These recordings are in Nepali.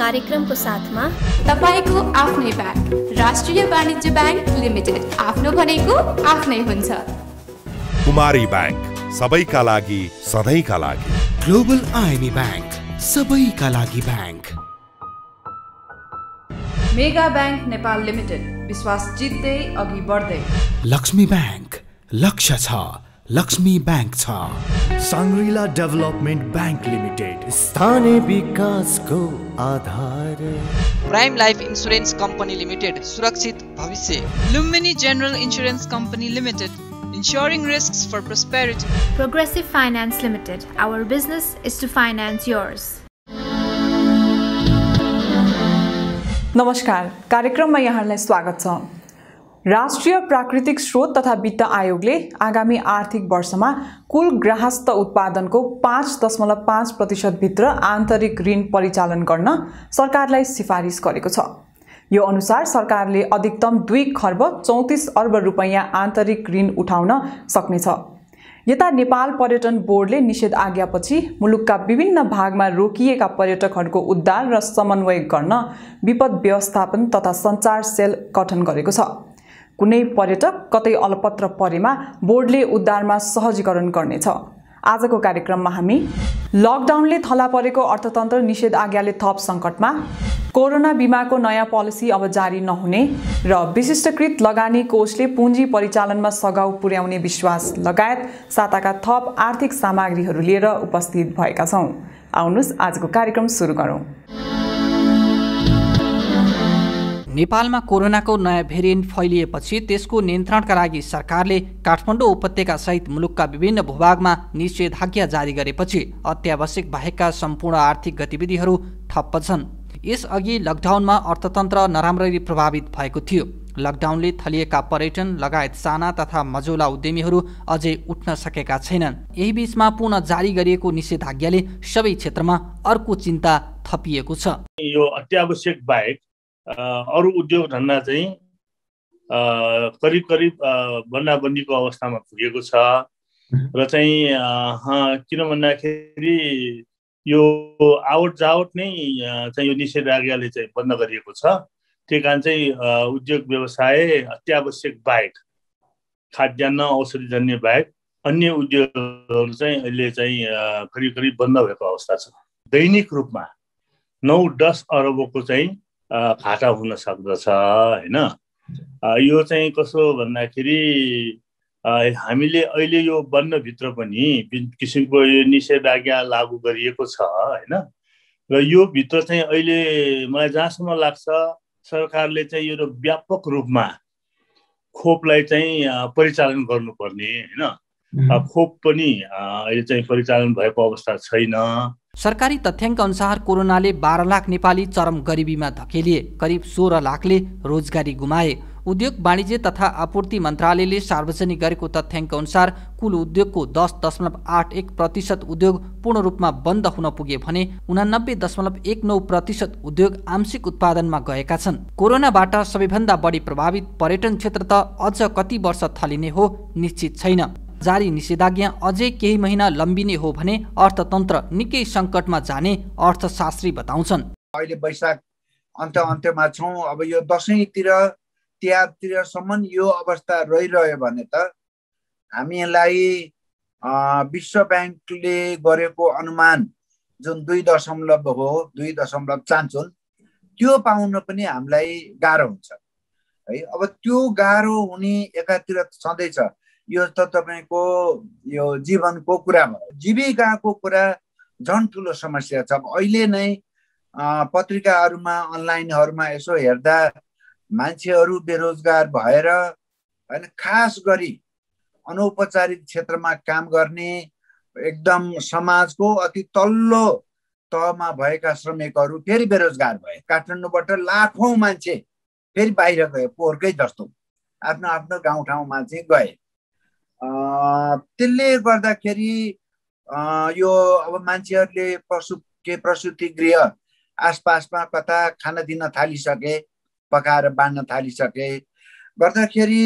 कार्यक्रमको साथमा तपाईको आफ्नै ब्याङ्क राष्ट्रिय वाणिज्य ब्याङ्क लिमिटेड, आफ्नो भनेको आफ्नै हुन्छ। कुमारी ब्याङ्क, सबैका लागि सधैँका लागि। ग्लोबल आइएमई ब्याङ्क, सबैका लागि bank. Mega Bank Nepal Limited, विश्वास जित्दै अघि बढ्दै। लक्ष्मी ब्याङ्क, लक्ष्य छ, लक्ष्मी ब्याङ्क छ। साङ्ग्रिला डेभलपमेन्ट ब्याङ्क लिमिटेड, स्थानीय विकासको आधार। Prime Life Insurance Company Limited, सुरक्षित भविष्य। Lumbini General Insurance Company Limited, ensuring risks for prosperity. Progressive Finance Limited, our business is to finance yours. नमस्कार, कार्यक्रममा यहाँलाई स्वागत छ। राष्ट्रिय प्राकृतिक स्रोत तथा वित्त आयोगले आगामी आर्थिक वर्षमा कुल गृहस्थ उत्पादनको 5.5% भित्र आन्तरिक ऋण परिचालन गर्न सरकारलाई सिफारिस गरेको छ। यो अनुसार सरकारले अधिकतम 2 खर्ब 34 अर्ब रुपैयाँ आन्तरिक ऋण उठाउन सक्नेछ। यता नेपाल पर्यटन बोर्डले निषेध आज्ञापछि मुलुकका विभिन्न भागमा रोकिएका पर्यटकहरूको उद्धार र समन्वय गर्न विपद व्यवस्थापन तथा सञ्चार सेल गठन गरेको छ। कुनै पर्यटक कतै अलपत्र परेमा बोर्डले उद्धारमा सहजीकरण गर्नेछ। आजको कार्यक्रममा हामी लकडाउनले थला परेको अर्थतन्त्र, निषेध आज्ञाले थप सङ्कटमा, कोरोना बिमाको नयाँ पोलिसी अब जारी नहुने र विशिष्टकृत लगानी कोषले पुँजी परिचालनमा सघाउ पुर्याउने विश्वास लगायत साताका थप आर्थिक सामग्रीहरू लिएर उपस्थित भएका छौँ। आउनुहोस् आजको कार्यक्रम सुरु गरौँ। नेपालमा कोरोनाको नयाँ भेरिएन्ट फैलिएपछि त्यसको नियन्त्रणका लागि सरकारले काठमाडौँ उपत्यका सहित मुलुकका विभिन्न भूभागमा निषेधाज्ञा जारी गरेपछि अत्यावश्यक बाहेकका सम्पूर्ण आर्थिक गतिविधिहरू ठप्प छन्। यसअघि लकडाउनमा अर्थतन्त्र नराम्ररी प्रभावित भएको थियो। लकडाउनले थलिएका पर्यटन लगायत साना तथा मझौला उद्यमीहरू अझै उठ्न सकेका छैनन्। यही बीचमा पुनः जारी गरिएको निषेधाज्ञाले सबै क्षेत्रमा अर्को चिन्ता थपिएको छ। यो अत्यावश्यक बाहेक अरू उद्योग धन्दा चाहिँ करिब करिब बन्दाबन्दीको अवस्थामा पुगेको छ र चाहिँ किन भन्दाखेरि यो आवट जावट नै चाहिँ यो निषेधाज्ञाले चाहिँ बन्द गरिएको छ। त्यही कारण चाहिँ उद्योग व्यवसाय अत्यावश्यक बाहेक, खाद्यान्न औषधिजन्य बाहेक अन्य उद्योगहरू चाहिँ अहिले चाहिँ करिब करिब बन्द भएको अवस्था छ। दैनिक रूपमा 9-10 अरबको चाहिँ घाटा हुन सक्दछ हैन। यो चाहिँ कसो भन्दाखेरि हामीले अहिले यो वनभित्र पनि जुन किसिमको यो निषेधाज्ञा लागू गरिएको छ हैन, र यो भित्र चाहिँ अहिले मलाई जहाँसम्म लाग्छ सरकारले चाहिँ यो व्यापक रूपमा खोपलाई चाहिँ परिचालन गर्नुपर्ने हैन। खोप पनि अहिले चाहिँ परिचालन भएको अवस्था छैन। सरकारी तथ्याङ्क अनुसार कोरोनाले 12 लाख नेपाली चरम गरिबीमा धकेलिए, करिब 16 लाखले रोजगारी गुमाए। उद्योग वाणिज्य तथा आपूर्ति मन्त्रालयले सार्वजनिक गरेको तथ्याङ्क अनुसार कुल उद्योगको 10.81% उद्योग पूर्ण रूपमा बन्द हुन पुगे भने 89.19% उद्योग आंशिक उत्पादनमा गएका छन्। कोरोनाबाट सबैभन्दा बढी प्रभावित पर्यटन क्षेत्र त अझ कति वर्ष थलिने हो निश्चित छैन। जारी निषेधाज्ञा अझै केही महिना लम्बिने हो भने अर्थतन्त्र निकै सङ्कटमा जाने अर्थशास्त्री बताउँछन्। अहिले वैशाख अन्त्यमा छौँ। अब यो दशैँतिर तिहारतिरसम्म यो अवस्था रहिरह्यो भने त हामीलाई विश्व ब्याङ्कले गरेको अनुमान जुन 2 हो 2.5 त्यो पाउन पनि हामीलाई गाह्रो हुन्छ है। अब त्यो गाह्रो हुने एकातिर छँदैछ। यो त तपाईको यो जीवनको कुरा भयो, जीविकाको कुरा झन् ठुलो समस्या छ। अहिले नै पत्रिकाहरूमा अनलाइनहरूमा यसो हेर्दा मान्छेहरू बेरोजगार भएर हैन, खास गरी अनौपचारिक क्षेत्रमा काम गर्ने एकदम समाजको अति तल्लो तहमा भएका श्रमिकहरू फेरि बेरोजगार भए। काठमाडौँबाट लाखौं मान्छे फेरि बाहिर गए, पोहोरकै जस्तो आफ्नो आफ्नो गाउँठाउँमा चाहिँ गए। त्यसले गर्दाखेरि यो अब मान्छेहरूले प्रसुति गृह आसपासमा कता खाना दिन थालिसके, पकाएर बाँड्न थालिसके गर्दाखेरि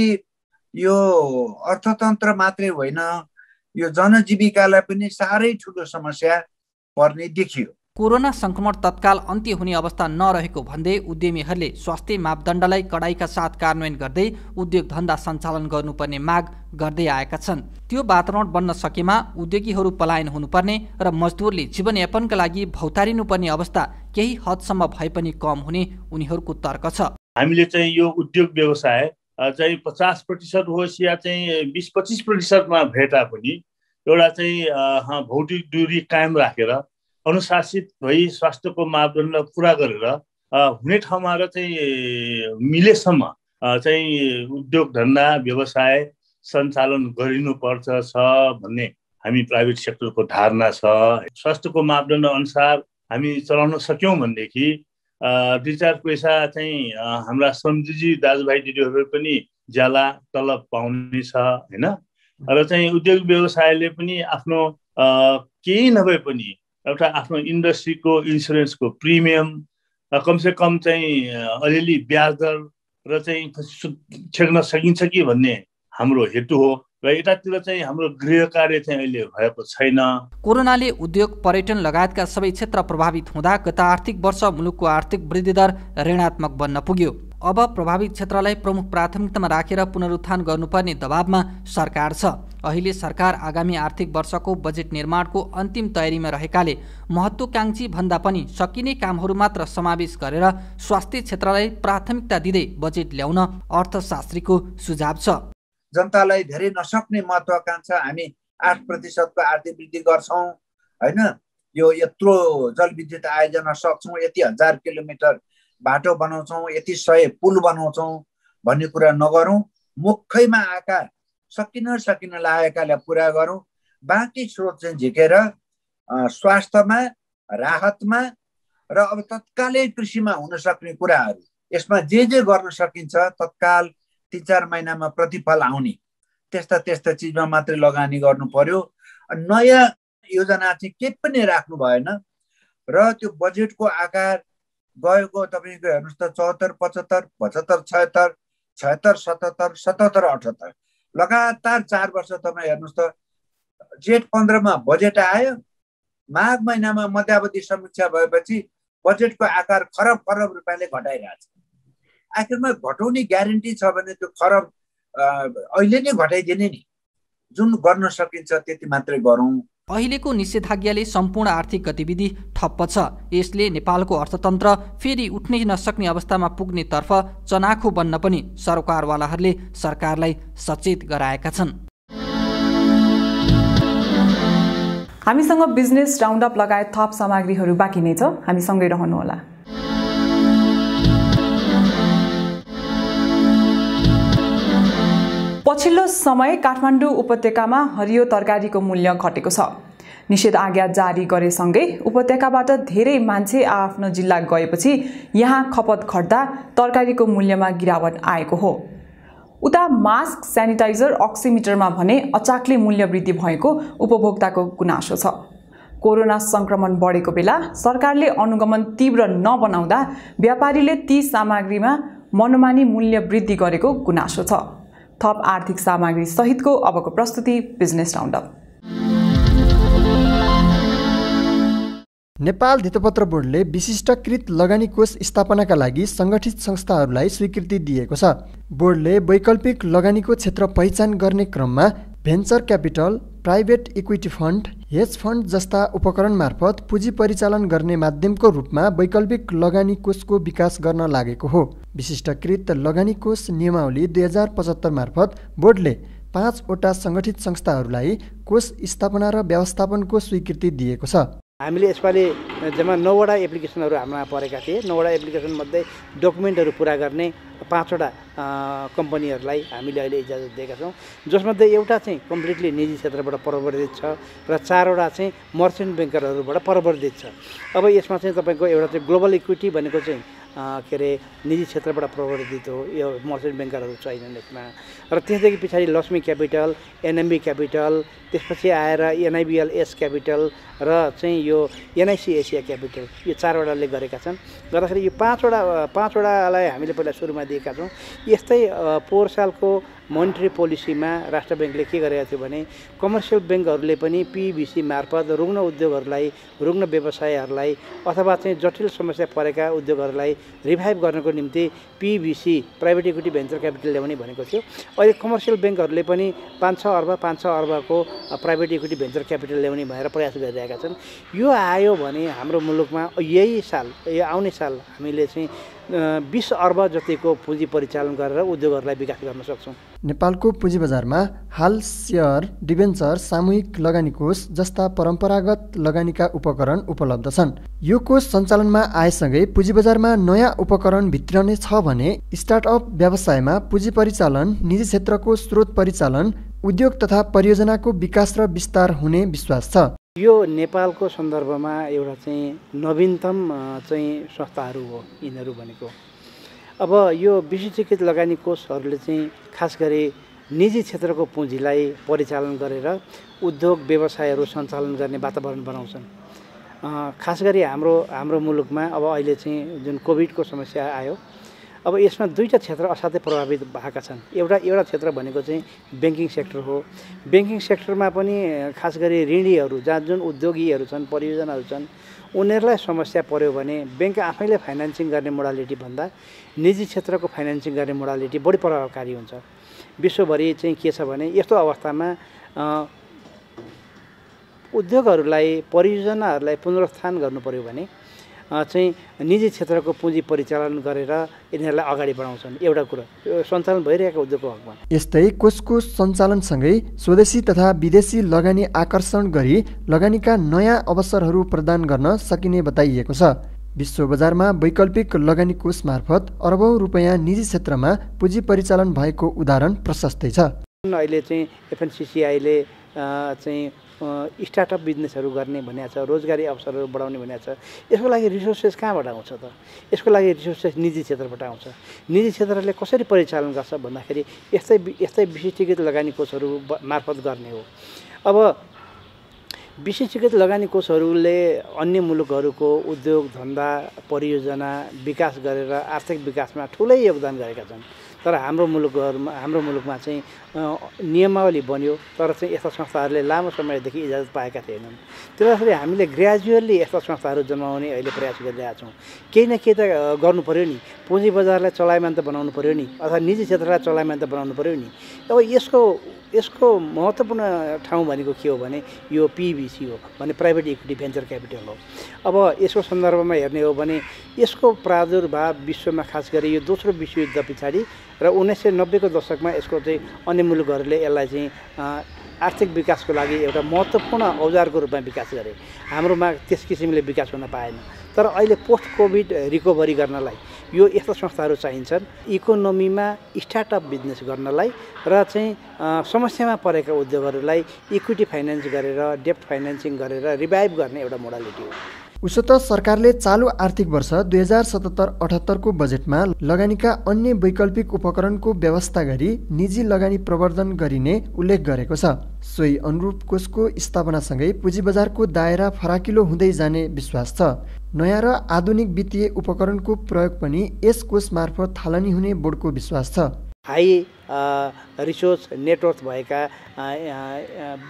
यो अर्थतन्त्र मात्रै होइन, यो जनजीविकालाई पनि साह्रै ठुलो समस्या पर्ने देखियो। कोरोना संक्रमण तत्काल अन्त्य हुने अवस्था नरहेको भन्दै उद्यमीहरूले स्वास्थ्य मापदण्डलाई कडाइका साथ कार्यान्वयन गर्दै उद्योग धन्दा सञ्चालन गर्नुपर्ने माग गर्दै आएका छन्। त्यो वातावरण बन्न सकेमा उद्योगीहरू पलायन हुनुपर्ने र मजदुरले जीवनयापनका लागि भौतारिनुपर्ने अवस्था केही हदसम्म भए पनि कम हुने उनीहरूको तर्क छ। हामीले चाहिँ यो उद्योग व्यवसाय चाहिँ 50% होस् या चाहिँ 20-25% भेटा पनि एउटा चाहिँ भौतिक दूरी कायम राखेर अनुशासित भई स्वास्थ्यको मापदण्ड पुरा गरेर हुने ठाउँमा र चाहिँ मिलेसम्म चाहिँ उद्योग धन्दा व्यवसाय सञ्चालन गरिनुपर्छ भन्ने हामी प्राइभेट सेक्टरको धारणा छ। स्वास्थ्यको मापदण्ड अनुसार हामी चलाउन सक्यौँ भनेदेखि 2-4 पैसा चाहिँ हाम्रा श्रमजीवी दाजुभाइ दिदीहरू पनि ज्याला तलब पाउने छ हैन। र चाहिँ उद्योग व्यवसायले पनि आफ्नो केही नभए पनि एउटा आफ्नो इन्डस्ट्रीको इन्सुरेन्सको प्रिमियम कमसे कम चाहिँ अलिअलि ब्याज दर र चाहिँ छेक्न सकिन्छ कि भन्ने हाम्रो हेतु हो र यतातिर चाहिँ हाम्रो गृह कार्य चाहिँ अहिले भएको छैन। कोरोनाले उद्योग पर्यटन लगायतका सबै क्षेत्र प्रभावित हुँदा गत आर्थिक वर्ष मुलुकको आर्थिक वृद्धि दर ऋणात्मक बन्न पुग्यो। अब प्रभावित क्षेत्रलाई प्रमुख प्राथमिकतामा राखेर पुनरुत्थान गर्नुपर्ने दबावमा सरकार छ। अहिले सरकार आगामी आर्थिक वर्षको बजेट निर्माणको अन्तिम तयारीमा रहेकाले महत्त्वकांक्षी भन्दा पनि सकिने कामहरू मात्र समावेश गरेर स्वास्थ्य क्षेत्रलाई प्राथमिकता दिँदै बजेट ल्याउन अर्थशास्त्रीको सुझाव छ। जनतालाई धेरै नसक्ने महत्त्वाकांक्षा हामी 8% को आर्थिक वृद्धि गर्छौँ हैन। यो यत्रो जलविद्युत आयोजना सक्छौँ, यति 1000 किलोमिटर बाटो बनाउँछौँ, यति 100 पुल बनाउँछौँ भन्ने कुरा नगरौँ। मुखैमा आएका सकिन लागेकालाई पुरा गरौँ। बाँकी स्रोत चाहिँ झिकेर स्वास्थ्यमा, राहतमा र अब तत्कालै कृषिमा हुन सक्ने कुराहरू यसमा जे गर्न सकिन्छ तत्काल 3-4 महिनामा प्रतिफल आउने त्यस्ता चिजमा मात्रै लगानी गर्नु पर्यो। नयाँ योजना चाहिँ के पनि राख्नु भएन र त्यो बजेटको आकार गएको तपाईको हेर्नुस् त 74, 75, 75, 76, 77, 77, 78 लगातार 4 वर्ष तपाईँ हेर्नुस् त। जेठ 15 मा बजेट आयो, माघ महिनामा मध्यावधि समीक्षा भएपछि बजेटको आकार खरब रुपियाँले घटाइरहेछ। आखिरमा घटाउने ग्यारेन्टी छ भने त्यो खरब अहिले नै घटाइदिने नि, जुन गर्न सकिन्छ त्यति मात्रै गरौँ। अहिलेको निषेधाज्ञाले सम्पूर्ण आर्थिक गतिविधि ठप्प छ। यसले नेपालको अर्थतन्त्र फेरि उठ्नै नसक्ने अवस्थामा पुग्ने तर्फ चनाखो बन्न पनि सरकारवालाहरूले सरकारलाई सचेत गराएका छन्। हामीसँग बिजनेस राउन्डअप लगायत थप सामग्रीहरू बाँकी नै छ, हामीसँगै रहनुहोला। पछिल्लो समय काठमाडौँ उपत्यकामा हरियो तरकारीको मूल्य घटेको छ। निषेध आज्ञा जारी गरेसँगै उपत्यकाबाट धेरै मान्छे आफ्नो जिल्ला गएपछि यहाँ खपत घट्दा तरकारीको मूल्यमा गिरावट आएको हो। उता मास्क, सेनिटाइजर, अक्सिमिटरमा भने अचाक्ले मूल्य वृद्धि भएको उपभोक्ताको गुनासो छ। कोरोना संक्रमण बढेको बेला सरकारले अनुगमन तीव्र नबनाउँदा व्यापारीले ती सामग्रीमा मनमानी मूल्य वृद्धि गरेको गुनासो छ। थप आर्थिक सामग्री सहितको अबको प्रस्तुति बिजनेस राउन्डअप। नेपाल धितोपत्र बोर्डले विशिष्टकृत लगानी कोष स्थापनाका लागि सङ्गठित संस्थाहरूलाई स्वीकृति दिएको छ। बोर्डले वैकल्पिक लगानीको क्षेत्र पहिचान गर्ने क्रममा venture capital, private equity fund, has fund जस्ता उपकरण मार्फत पुँजी परिचालन गर्ने माध्यमको रूपमा वैकल्पिक लगानी कोषको विकास गर्न लागेको हो। विशिष्टकृत लगानी कोष नियमावली 2075 मार्फत बोर्डले 5 वटा सङ्गठित संस्थाहरूलाई कोष स्थापना र व्यवस्थापनको स्वीकृति दिएको छ। हामीले यसपालि जम्मा 9 वटा एप्लिकेसनहरू हाम्रा परेका थिए। 9 वटा एप्लिकेसनमध्ये डकुमेन्टहरू पुरा गर्ने 5 वटा कम्पनीहरूलाई हामीले अहिले इजाजत दिएका छौँ, जसमध्ये एउटा चाहिँ कम्प्लिटली निजी क्षेत्रबाट प्रवर्धित छ र 4 वटा चाहिँ मर्चेन्ट ब्याङ्करहरूबाट प्रवर्धित छ। अब यसमा चाहिँ तपाईँको एउटा चाहिँ ग्लोबल इक्विटी भनेको चाहिँ के अरे निजी क्षेत्रबाट प्रवर्धित हो, यो मर्चेन्ट ब्याङ्करहरू छैनन् यसमा। र त्यसदेखि पछाडि लक्ष्मी क्यापिटल, एनएमबी क्यापिटल, त्यसपछि आएर एनआइबिएलएस क्यापिटल र चाहिँ यो एनआइसी एसिया क्यापिटल, यो 4 वटाले गरेका छन्। गर्दाखेरि यो 5 वटालाई हामीले पहिला सुरुमा दिएका छौँ। यस्तै पोहोर सालको मोनिटरी पोलिसीमा राष्ट्र ब्याङ्कले के गरेको थियो भने कमर्सियल ब्याङ्कहरूले पनि पिबिसी मार्फत रुग्ण उद्योगहरूलाई रुग्ण व्यवसायहरूलाई अथवा चाहिँ जटिल समस्या परेका उद्योगहरूलाई रिभाइभ गर्नको निम्ति PVC private equity venture capital ल्याउने भनेको थियो। अहिले कमर्सियल ब्याङ्कहरूले पनि 5-6 अर्बको प्राइभेट इक्विटी भेन्चर क्यापिटल ल्याउने भनेर प्रयास गरिरहेका छन्। यो आयो भने हाम्रो मुलुकमा यही साल आउने साल हामीले चाहिँ 20 अर्ब जतिको पुँजी परिचालन गरेर उद्योगहरूलाई विकास गर्न सक्छौँ। नेपालको पुँजी बजारमा हाल सेयर, डिबेन्चर, सामूहिक लगानी कोष जस्ता परम्परागत लगानीका उपकरण उपलब्ध छन्। यो कोष सञ्चालनमा आएसँगै पुँजी बजारमा नयाँ उपकरण भित्रने छ भने स्टार्टअप व्यवसायमा पुँजी परिचालन, निजी क्षेत्रको स्रोत परिचालन, उद्योग तथा परियोजनाको विकास र विस्तार हुने विश्वास छ। यो नेपालको सन्दर्भमा एउटा चाहिँ नवीनतम चाहिँ संस्थाहरू हो यिनीहरू भनेको। अब यो विशिष्टीकृत लगानी कोषहरूले चाहिँ खास गरी निजी क्षेत्रको पुँजीलाई परिचालन गरेर उद्योग व्यवसायहरू सञ्चालन गर्ने वातावरण बनाउँछन्। खास गरी हाम्रो मुलुकमा अब अहिले चाहिँ जुन कोभिडको समस्या आयो, अब यसमा दुईटा क्षेत्र असाध्यै प्रभावित भएका छन्। एउटा क्षेत्र भनेको चाहिँ ब्याङ्किङ सेक्टर हो। ब्याङ्किङ सेक्टरमा पनि खास गरी ऋणीहरू जहाँ जुन उद्योगीहरू छन्, परियोजनाहरू छन्, उनीहरूलाई समस्या पर्यो भने ब्याङ्क आफैले फाइनेन्सिङ गर्ने मोडालिटी भन्दा निजी क्षेत्रको फाइनेन्सिङ गर्ने मोडालिटी बढी प्रभावकारी हुन्छ। विश्वभरि चाहिँ के छ भने यस्तो अवस्थामा उद्योगहरूलाई परियोजनाहरूलाई पुनरुत्थान गर्नु पर्यो भने चाहिँ निजी क्षेत्रको पुँजी परिचालन गरेर यिनीहरूलाई अगाडि बढाउँछन्। एउटा कुरा सञ्चालन भइरहेको उद्योगको हकमा। यस्तै कोषको सञ्चालनसँगै स्वदेशी तथा विदेशी लगानी आकर्षण गरी लगानीका नयाँ अवसरहरू प्रदान गर्न सकिने बताइएको छ। विश्व बजारमा वैकल्पिक लगानी कोष मार्फत अरबौं रुपैयाँ निजी क्षेत्रमा पुँजी परिचालन भएको उदाहरण प्रशस्तै छ। अहिले चाहिँ एफएनसिसिआईले चाहिँ स्टार्टअप बिजनेसहरू गर्ने भनेको छ, रोजगारी अवसरहरू बढाउने भनेको छ। यसको लागि रिसोर्सेस कहाँबाट आउँछ त? यसको लागि रिसोर्सेस निजी क्षेत्रबाट आउँछ। निजी क्षेत्रले कसरी परिचालन गर्छ भन्दाखेरि यस्तै विशिष्टीकृत लगानी कोषहरू मार्फत गर्ने हो। अब विशिष्टीकृत लगानी कोषहरूले अन्य मुलुकहरूको उद्योग धन्दा परियोजना विकास गरेर आर्थिक विकासमा ठुलै योगदान गरेका छन्। तर हाम्रो मुलुकमा चाहिँ नियमावली बन्यो, तर चाहिँ यस्ता संस्थाहरूले लामो समयदेखि इजाजत पाएका थिएनन्। त्यसैले हामीले ग्रेजुअली यस्ता संस्थाहरू जन्माउने अहिले प्रयास गरिरहेका छौँ। केही न केही त गर्नु पर्यो नि, पुँजी बजारलाई चलायमान त बनाउनु पर्यो नि, अथवा निजी क्षेत्रलाई चलायमान त बनाउनु पर्यो नि। अब यसको महत्त्वपूर्ण ठाउँ भनेको के हो भने यो पिबिसी हो, भने प्राइभेट इक्विटी भेन्चर क्यापिटल हो। अब यसको सन्दर्भमा हेर्ने हो भने यसको प्रादुर्भाव विश्वमा खास गरी यो दोस्रो विश्वयुद्ध पछाडि र 1990को दशकमा यसको चाहिँ अन्य मुलुकहरूले यसलाई चाहिँ आर्थिक विकासको लागि एउटा महत्त्वपूर्ण औजारको रूपमा विकास गरे। हाम्रोमा त्यस किसिमले विकास हुन पाएन। तर अहिले पोस्ट कोभिड रिकभरी गर्नलाई यो यस्ता संस्थाहरू चाहिन्छन्, इकोनोमीमा स्टार्टअप बिजनेस गर्नलाई र चाहिँ समस्यामा परेका उद्योगहरूलाई इक्विटी फाइनेन्स गरेर डेप्ट फाइनेन्सिङ गरेर रिभाइभ गर्ने एउटा मोडालिटी हो। उसो त सरकारले चालु आर्थिक वर्ष 2077-78 को बजेटमा लगानीका अन्य वैकल्पिक उपकरणको व्यवस्था गरी निजी लगानी प्रवर्धन गरिने उल्लेख गरेको छ। सोही अनुरूप कोषको स्थापनासँगै पुँजी बजारको दायरा फराकिलो हुँदै जाने विश्वास छ। नयाँ र आधुनिक वित्तीय उपकरणको प्रयोग पनि यस कोष मार्फत थालनी हुने बोर्डको विश्वास छ। हाई रिसोर्स नेटवर्थ भएका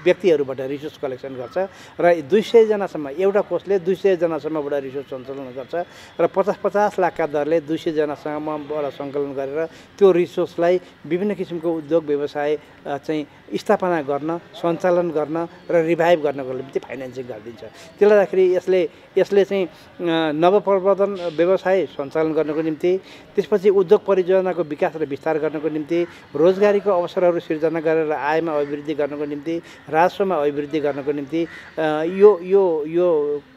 व्यक्तिहरूबाट रिसोर्स कलेक्सन गर्छ र 200 जनासम्म एउटा कोषले 200 जनासम्मबाट रिसोर्स सञ्चालन गर्छ र 50-50 लाखका दरले 200 जनासम्मबाट सङ्कलन गरेर त्यो रिसोर्सलाई विभिन्न किसिमको उद्योग व्यवसाय चाहिँ स्थापना गर्न, सञ्चालन गर्न र रिभाइभ गर्नको निम्ति फाइनेन्सिङ गरिदिन्छ। त्यसले गर्दाखेरि यसले चाहिँ नवप्रवर्धन व्यवसाय सञ्चालन गर्नको निम्ति, त्यसपछि उद्योग परियोजनाको विकास र विस्तार गर्नको निम्ति, रोजगारीको अवसरहरू सिर्जना गरेर आयमा अभिवृद्धि गर्नको निम्ति, राजस्वमा अभिवृद्धि गर्नको निम्ति यो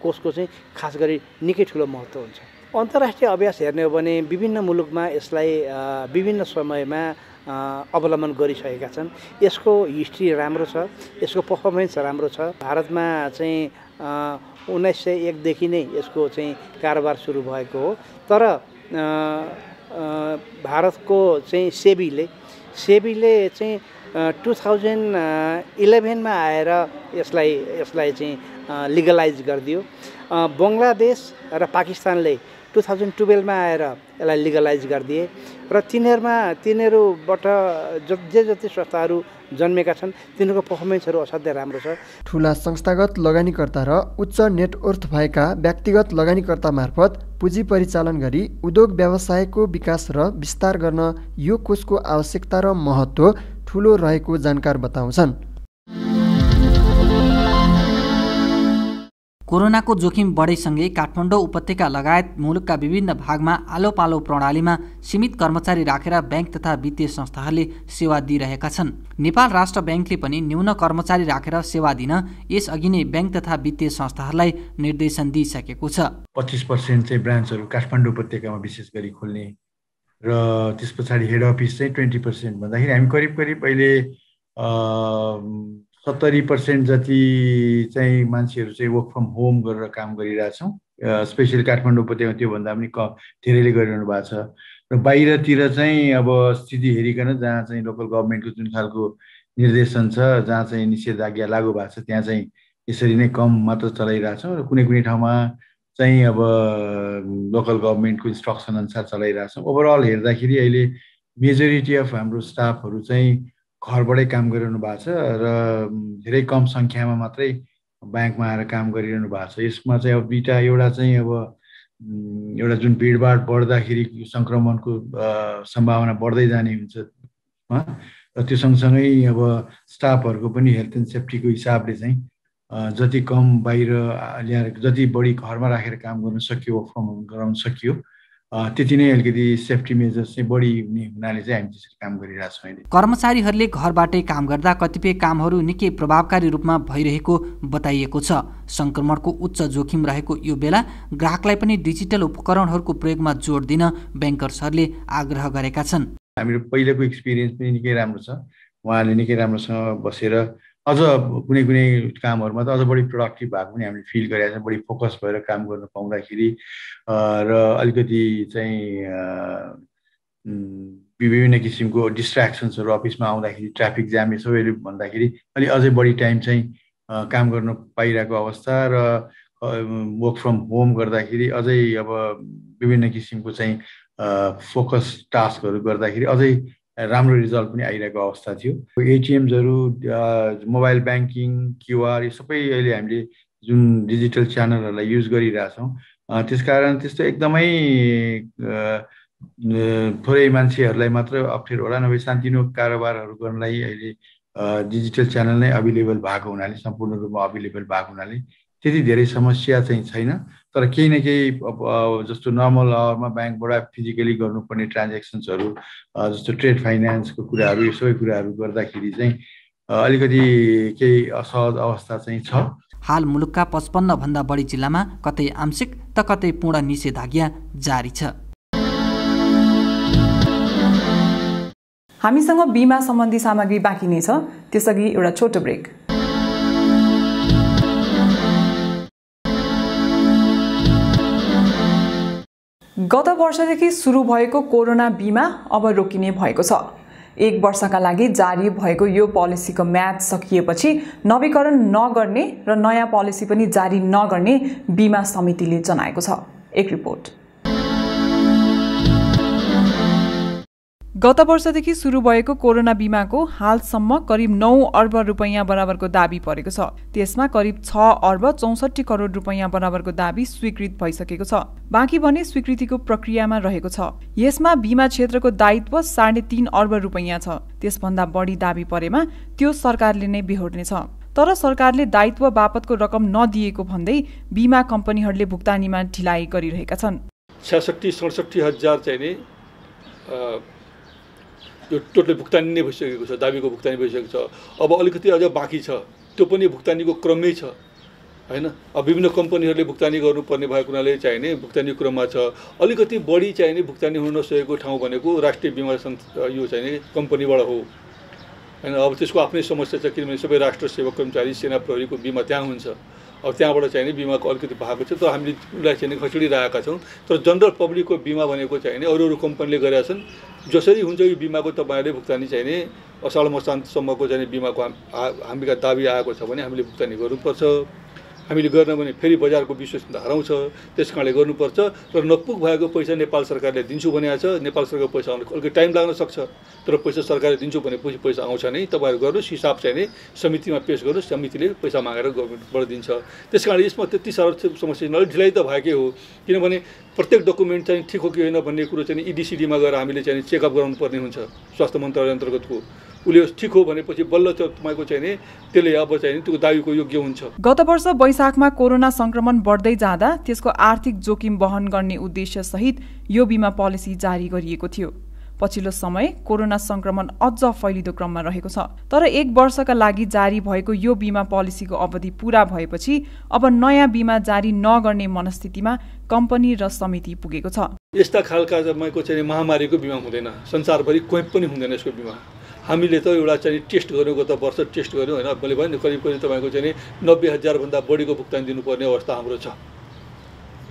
कोषको चाहिँ खास गरी निकै ठुलो महत्त्व हुन्छ। अन्तर्राष्ट्रिय अभ्यास हेर्ने हो भने विभिन्न मुलुकमा यसलाई विभिन्न समयमा अवलम्बन गरिसकेका छन्। यसको हिस्ट्री राम्रो छ, यसको पर्फर्मेन्स राम्रो छ। भारतमा चाहिँ 1901 देखि नै यसको चाहिँ कारोबार सुरु भएको हो। तर भारतको चाहिँ सेबीले चाहिँ 2011 मा आएर यसलाई चाहिँ लिगलाइज गरिदियो। बङ्गलादेश र पाकिस्तानले 2012 मा आएर यसलाई लिगलाइज गरिदिए र तिनीहरूबाट जे जति संस्थाहरू जन्मेका छन् तिनीहरूको पर्फर्मेन्सहरू असाध्यै राम्रो छ। ठुला संस्थागत लगानीकर्ता र उच्च नेटवर्थ भएका व्यक्तिगत लगानीकर्ता मार्फत पुँजी परिचालन गरी उद्योग व्यवसायको विकास र विस्तार गर्न यो कोषको आवश्यकता र महत्त्व ठुलो रहेको जानकार बताउँछन्। कोरोनाको जोखिम बढेसँगै काठमाडौँ उपत्यका लगायत मुलुकका विभिन्न भागमा आलो पालो प्रणालीमा सीमित कर्मचारी राखेर ब्याङ्क तथा वित्तीय संस्थाहरूले सेवा दिइरहेका छन्। नेपाल राष्ट्र ब्याङ्कले पनि न्यून कर्मचारी राखेर सेवा दिन यसअघि नै ब्याङ्क तथा वित्तीय संस्थाहरूलाई निर्देशन दिइसकेको छ। 25% चाहिँ ब्रान्चहरू काठमाडौँ उपत्यकामा विशेष गरी खोल्ने र त्यस पछाडि हेड अफिस चाहिँ 20% भन्दाखेरि हामी करिब अहिले 70% जति चाहिँ मान्छेहरू चाहिँ वर्क फ्रम होम गरेर काम गरिरहेछौँ। स्पेसली काठमाडौँ उपत्यकामा त्योभन्दा पनि धेरैले गरिरहनु भएको छ र बाहिरतिर चाहिँ अब स्थिति हेरिकन जहाँ चाहिँ लोकल गभर्मेन्टको जुन खालको निर्देशन छ, जहाँ चाहिँ निषेधाज्ञा लागू भएको छ त्यहाँ चाहिँ यसरी नै कम मात्र चलाइरहेछौँ र कुनै ठाउँमा चाहिँ अब लोकल गभर्मेन्टको इन्स्ट्रक्सन अनुसार चलाइरहेछौँ। ओभरअल हेर्दाखेरि अहिले मेजोरिटी अफ हाम्रो स्टाफहरू चाहिँ घरबाटै काम गरिरहनु भएको छ र धेरै कम सङ्ख्यामा मात्रै ब्याङ्कमा आएर काम गरिरहनु भएको छ। यसमा चाहिँ अब एउटा चाहिँ अब एउटा जुन भिडभाड बढ्दाखेरि सङ्क्रमणको सम्भावना बढ्दै जाने हुन्छ र त्यो सँगसँगै अब स्टाफहरूको पनि हेल्थ एन्ड सेफ्टीको हिसाबले चाहिँ जति कम बाहिर ल्याएर जति बढी घरमा राखेर काम गर्न सकियो, वर्क फ्रम होम गराउन सकियो, त्यति नै अलिकति सेफ्टी मेजर्स चाहिँ बढी हुनाले चाहिँ हामी त्यसरी काम गरिरहेछौँ अहिले। कर्मचारीहरूले घरबाटै काम गर्दा कतिपय कामहरू निकै प्रभावकारी रूपमा भइरहेको बताइएको छ। सङ्क्रमणको उच्च जोखिम रहेको यो बेला ग्राहकलाई पनि डिजिटल उपकरणहरूको प्रयोगमा जोड दिन ब्याङ्कर्सहरूले आग्रह गरेका छन्। हाम्रो पहिलेको एक्सपिरियन्स पनि निकै राम्रो छ। उहाँले निकै राम्रोसँग बसेर अझ कुनै कामहरूमा त अझ बढी प्रोडक्टिभ भएको पनि हामीले फिल गरेका छौँ। बढी फोकस भएर काम गर्न पाउँदाखेरि र अलिकति चाहिँ विभिन्न किसिमको डिस्ट्र्याक्सन्सहरू अफिसमा आउँदाखेरि ट्राफिक जाम यसोले भन्दाखेरि अलि अझै बढी टाइम चाहिँ काम गर्न पाइरहेको अवस्था र वर्क फ्रम होम गर्दाखेरि अझै अब विभिन्न किसिमको चाहिँ फोकस टास्कहरू गर्दाखेरि अझै राम्रो रिजल्ट पनि आइरहेको अवस्था थियो। एटिएम्सहरू, मोबाइल ब्याङ्किङ, क्युआर यो सबै अहिले हामीले जुन डिजिटल च्यानलहरूलाई युज गरिरहेछौँ। त्यसकारण त्यस्तो एकदमै थोरै मान्छेहरूलाई मात्र अप्ठ्यारो होला, नभए सानोतिनो कारोबारहरू गर्नलाई अहिले डिजिटल च्यानल नै अभाइलेबल भएको हुनाले, सम्पूर्ण रूपमा अभाइलेबल भएको हुनाले त्यति धेरै समस्या चाहिँ छैन। तर केही न केही जस्तो नर्मल आवरमा ब्याङ्कबाट फिजिकली गर्नुपर्ने ट्रान्जेक्सन्सहरू जस्तो ट्रेड फाइनेन्सको कुराहरू यो सबै कुराहरू गर्दाखेरि चाहिँ अलिकति केही असहज अवस्था चाहिँ छ। हाल मुलुकका 55 भन्दा बढी जिल्लामा कतै आंशिक त कतै पूर्ण निषेधाज्ञा जारी छ। हामीसँग बीमा सम्बन्धी सामग्री बाँकी नै छ, त्यसअघि एउटा छोटो ब्रेक। गत वर्षदेखि सुरु भएको कोरोना बीमा अब रोकिने भएको छ। 1 वर्षका लागि जारी भएको यो पोलिसीको म्याद सकिएपछि नवीकरण नगर्ने र नयाँ पोलिसी पनि जारी नगर्ने बीमा समितिले जनाएको छ। एक रिपोर्ट। गत वर्षदेखि सुरु भएको कोरोना बीमाको हालसम्म करिब 9 अर्ब रुपैयाँ बराबरको दाबी परेको छ। त्यसमा करिब 6 अर्ब 64 करोड रुपैयाँ बराबरको दाबी स्वीकृत भइसकेको छ। बाँकी भने स्वीकृतिको प्रक्रियामा रहेको छ। यसमा बीमा क्षेत्रको दायित्व 3.5 अर्ब रुपैयाँ छ। त्यसभन्दा बढी दाबी परेमा त्यो सरकारले नै बेहोर्नेछ। तर सरकारले दायित्व बापतको रकम नदिएको भन्दै बीमा कम्पनीहरूले भुक्तानीमा ढिलाइ गरिरहेका छन्। 66-67 हजार चाहिँ नि यो टोटल भुक्तानी नै भइसकेको छ, दाबीको भुक्तानी भइसकेको छ। अब अलिकति अझ बाँकी छ, त्यो पनि भुक्तानीको क्रममै छ हैन। अब विभिन्न कम्पनीहरूले भुक्तानी गर्नुपर्ने भएको हुनाले चाहिँ नि भुक्तानी क्रममा छ। अलिकति बढी चाहिँ नि भुक्तानी हुन नसकेको ठाउँ भनेको राष्ट्रिय बीमा यो चाहिँ नि कम्पनीबाट हो हैन। अब त्यसको आफ्नै समस्या छ, किनभने सबै राष्ट्र सेवा कर्मचारी सेना प्रहरीको बीमा त्यहाँ हुन्छ। अब त्यहाँबाट चाहिँ नि बीमाको अलिकति भएको छ, तर हामीले उसलाई चाहिँ खसिडिरहेका छौँ। तर जनरल पब्लिकको बीमा भनेको चाहिँ नि अरू कम्पनीले गरेका छन्। जसरी हुन्छ यो बीमाको तपाईँहरूले भुक्तानी चाहिँ नि असाढ मसान्तसम्मको चाहिँ बिमाको हामीका दाबी आएको छ भने हामीले भुक्तानी गर्नुपर्छ। हामीले गर्न भने फेरि बजारको विश्वसनीयता हराउँछ। त्यस कारणले गर्नुपर्छ र नपुग भएको पैसा नेपाल सरकारले दिन्छु भनेको छ। नेपाल सरकारको पैसा आउनु अलिकति टाइम लाग्न सक्छ, तर पैसा सरकारले दिन्छु भनेपछि पैसा आउँछ नै। तपाईँहरू गर्नुहोस्, हिसाब चाहिँ नै समितिमा पेश गर्नुहोस्, समितिले पैसा मागेर गभर्मेन्टबाट दिन्छ। त्यस कारणले यसमा त्यति साह्रो समस्या अलिक ढिलाइ त भएकै हो, किनभने प्रत्येक डकुमेन्ट चाहिँ ठिक हो कि होइन भन्ने कुरो चाहिँ EDCDमा गएर हामीले चाहिँ चेकअप गराउनु पर्ने हुन्छ। स्वास्थ्य मन्त्रालय अन्तर्गतको उसले ठिक हो भनेपछि बल्ल तपाईँको चाहिँ नि त्यसले अब चाहिँ त्यो दाबीको योग्य हुन्छ। गत वर्ष वैशाखमा कोरोना संक्रमण बढ्दै जाँदा त्यसको आर्थिक जोखिम वहन गर्ने उद्देश्य सहित यो बीमा पोलिसी जारी गरिएको थियो। पछिल्लो समय कोरोना संक्रमण अझ फैलिदो क्रममा रहेको छ, तर 1 वर्षका लागि जारी भएको यो बीमा पोलिसीको अवधि पूरा भएपछि अब नयाँ बीमा जारी नगर्ने मनस्थितिमा कम्पनी र समिति पुगेको छ। यस्ता खालका तपाईँको चाहिँ महामारीको बिमा हुँदैन, संसारभरि कोही पनि हुँदैन यसको बिमा। हामीले त एउटा चाहिँ टेस्ट गऱ्यौँ, गत वर्ष टेस्ट गऱ्यौँ होइन, मैले भने करिब करिब तपाईँको चाहिँ 90,000 भन्दा बढीको भुक्तानी दिनुपर्ने अवस्था हाम्रो छ।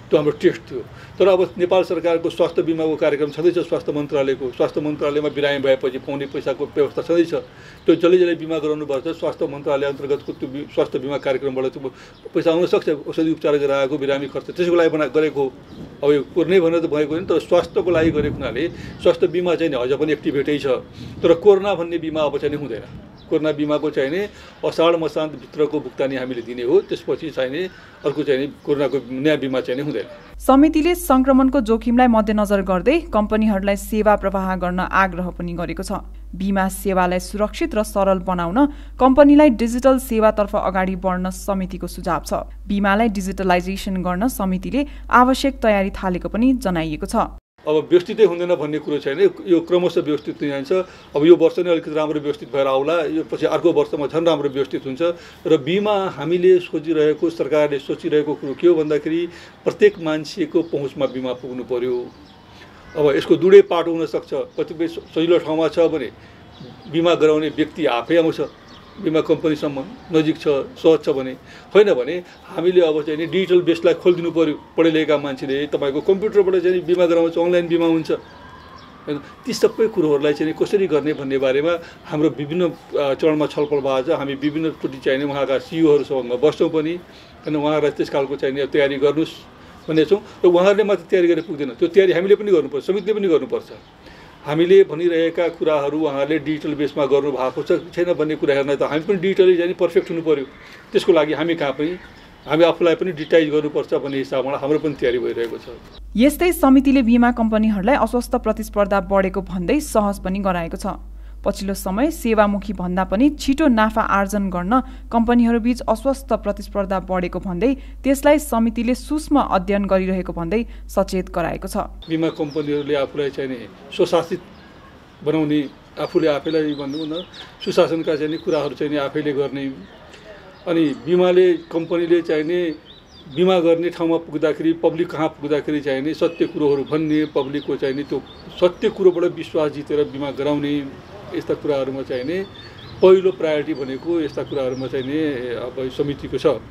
त्यो हाम्रो टेस्ट थियो। तर अब नेपाल सरकारको स्वास्थ्य बिमाको कार्यक्रम छँदैछ, स्वास्थ्य मन्त्रालयमा बिरामी भएपछि पाउने पैसाको व्यवस्था छँदैछ। त्यो जसले बिमा गराउनुपर्छ स्वास्थ्य मन्त्रालय अन्तर्गतको त्यो स्वास्थ्य बिमा कार्यक्रमबाट त्यो पैसा आउन सक्छ। औषधि उपचार गराएको बिरामी खर्च त्यसको लागि गरेको अब यो कोर्नै भनेर त भएको होइन, तर स्वास्थ्यको लागि गरेको हुनाले स्वास्थ्य बिमा चाहिँ अझ पनि एक्टिभेटै छ। तर कोरोना भन्ने बिमा अब चाहिँ हुँदैन। कोरोना बिमाको चाहिने असाढ मसान्तभित्रको भुक्तानी हामीले दिने हो, त्यसपछि चाहिने अर्को चाहिँ कोरोनाको नयाँ बिमा चाहिँ हुँदैन। समितिले संक्रमणको जोखिमलाई मध्यनजर गर्दै कम्पनीहरूलाई सेवा प्रवाह गर्न आग्रह पनि गरेको छ। बीमा सेवालाई सुरक्षित र सरल बनाउन कम्पनीलाई डिजिटल सेवातर्फ अगाडि बढ्न समितिको सुझाव छ। बीमालाई डिजिटलाइजेसन गर्न समितिले आवश्यक तयारी थालेको पनि जनाइएको छ। अब व्यवस्थितै हुँदैन भन्ने कुरो छैन, यो क्रमशः व्यवस्थित जान्छ। अब यो वर्ष नै अलिकति राम्रो व्यवस्थित भएर आउला, यो पछि अर्को वर्षमा झन् राम्रो व्यवस्थित हुन्छ। र बिमा हामीले सोचिरहेको, सरकारले सोचिरहेको कुरो के हो भन्दाखेरि प्रत्येक मान्छेको पहुँचमा बिमा पुग्नु पर्यो। अब यसको दुवै पाटो हुनसक्छ। कतिपय सजिलो ठाउँमा छ भने बिमा गराउने व्यक्ति आफै आउँछ, बिमा कम्पनीसम्म नजिक छ, सहज छ भने। होइन भने हामीले अब चाहिँ नि डिजिटल बेसलाई खोलिदिनु पर्यो। पढे लेखेका मान्छेले तपाईँको कम्प्युटरबाट चाहिँ बिमा गराउँछ, अनलाइन बिमा हुन्छ होइन। ती सबै कुरोहरूलाई चाहिँ कसरी गर्ने भन्ने बारेमा हाम्रो विभिन्न चरणमा छलफल भएको छ। हामी विभिन्नचोटि चाहिँ उहाँका सिइओहरूसँग बस्छौँ पनि, होइन। उहाँहरूलाई त्यस खालको चाहिँ तयारी गर्नुहोस् भन्ने छौँ। र उहाँहरूले मात्र तयारी गरेर पुग्दैन, त्यो तयारी हामीले पनि गर्नुपर्छ, समितिले पनि गर्नुपर्छ। हामीले भनिरहेका कुराहरू उहाँहरूले डिजिटल बेसमा गर्नु भएको छ छैन भन्ने कुरा हेर्न त हामी पनि डिजिटली जाने पर्फेक्ट हुनु पर्यो। त्यसको लागि हामी कहाँ पनि हामी आफूलाई पनि डिजिटाइज गर्नुपर्छ भन्ने हिसाबबाट हाम्रो पनि तयारी भइरहेको छ। यस्तै समितिले बीमा कम्पनीहरूलाई अस्वस्थ प्रतिस्पर्धा बढेको भन्दै सहज पनि गराएको छ। पछिल्लो समय सेवामुखी भन्दा पनि छिटो नाफा आर्जन गर्न कम्पनीहरूबीच अस्वस्थ प्रतिस्पर्धा बढेको भन्दै त्यसलाई समितिले सूक्ष्म अध्ययन गरिरहेको भन्दै सचेत गराएको छ। बिमा कम्पनीहरूले आफूलाई चाहिँ स्वशासित बनाउने, आफूले आफैलाई भन्नु न सुशासनका चाहिँ कुराहरू चाहिँ आफैले गर्ने, अनि बिमाले कम्पनीले चाहिने बिमा गर्ने ठाउँमा पुग्दाखेरि पब्लिक कहाँ पुग्दाखेरि चाहिने सत्य कुरोहरू भन्ने, पब्लिकको चाहिने त्यो सत्य कुरोबाट विश्वास जितेर बिमा गराउने, यस्ता कुराहरूमा चाहिने पहिलो प्रायोरिटी भनेको यस्ता कुराहरूमा चाहिने अब समितिको छ।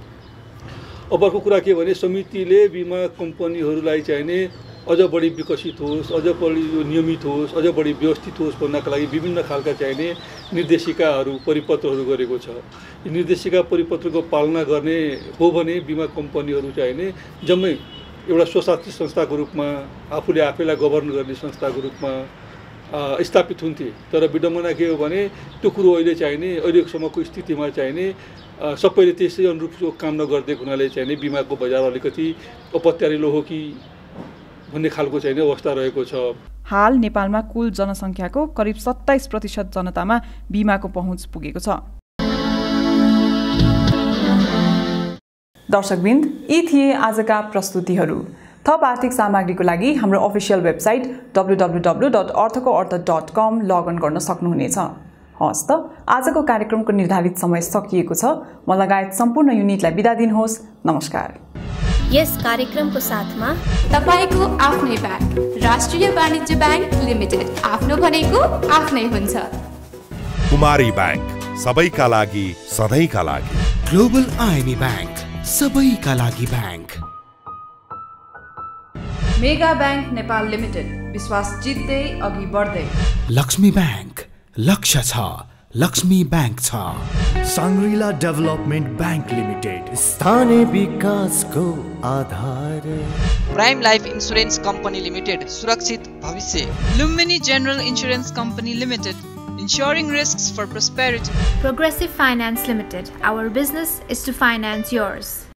अब अर्को कुरा के भने समितिले बिमा कम्पनीहरूलाई चाहिने अझ बढी विकसित होस्, अझ बढी नियमित होस्, अझ बढी व्यवस्थित होस् भन्नका लागि विभिन्न खालका चाहिने निर्देशिकाहरू परिपत्रहरू गरेको छ। यी निर्देशिका परिपत्रको पालना गर्ने हो भने बिमा कम्पनीहरू चाहिने जम्मै एउटा स्वशासित संस्थाको रूपमा आफूले आफैलाई गभर्न गर्ने संस्थाको रूपमा स्थापित हुन्थे। तर विडम्बना के हो भने त्यो कुरो अहिले चाहिने अहिलेसम्मको स्थितिमा चाहिने सबैले त्यसै अनुरूप काम नगरिदिएको हुनाले चाहिने बिमाको बजार अलिकति अपत्यारिलो हो कि भन्ने खालको चाहिने अवस्था रहेको छ। हाल नेपालमा कुल जनसङ्ख्याको करिब 27% जनतामा बिमाको पहुँच पुगेको छ। दर्शकवृन्द, यी थिए आजका प्रस्तुतिहरू। थप आर्थिक सामग्रीको लागि हाम्रो अफिसियल वेबसाइट www.arthakoartha.com लगइन गर्न सक्नुहुनेछ। हस् त, आजको कार्यक्रमको निर्धारित समय सकिएको छ। म लगायत सम्पूर्ण युनिटलाई बिदा दिनुहोस्। नमस्कार। यस कार्यक्रमको साथमा तपाईको आफ्नै ब्याङ्क राष्ट्रिय वाणिज्य ब्याङ्क लिमिटेड, आफ्नो भनेको आफ्नै हुन्छ। कुमारी ब्याङ्क, सबैका लागि सधैँका लागि। ग्लोबल आइएमई ब्याङ्क, सबैका लागि bank. Mega Bank Nepal Limited, विश्वास जित्दै अघि बढ्दै। लक्ष्मी ब्याङ्क, लक्ष्य छ, लक्ष्मी बैंक छ। साङ्ग्रिला डेभलपमेन्ट ब्याङ्क लिमिटेड, स्थानीय विकासको आधार। Prime Life Insurance Company Limited, सुरक्षित भविष्य। Lumini General Insurance Company Limited, ensuring risks for prosperity. Progressive Finance Limited. Our business is to finance yours.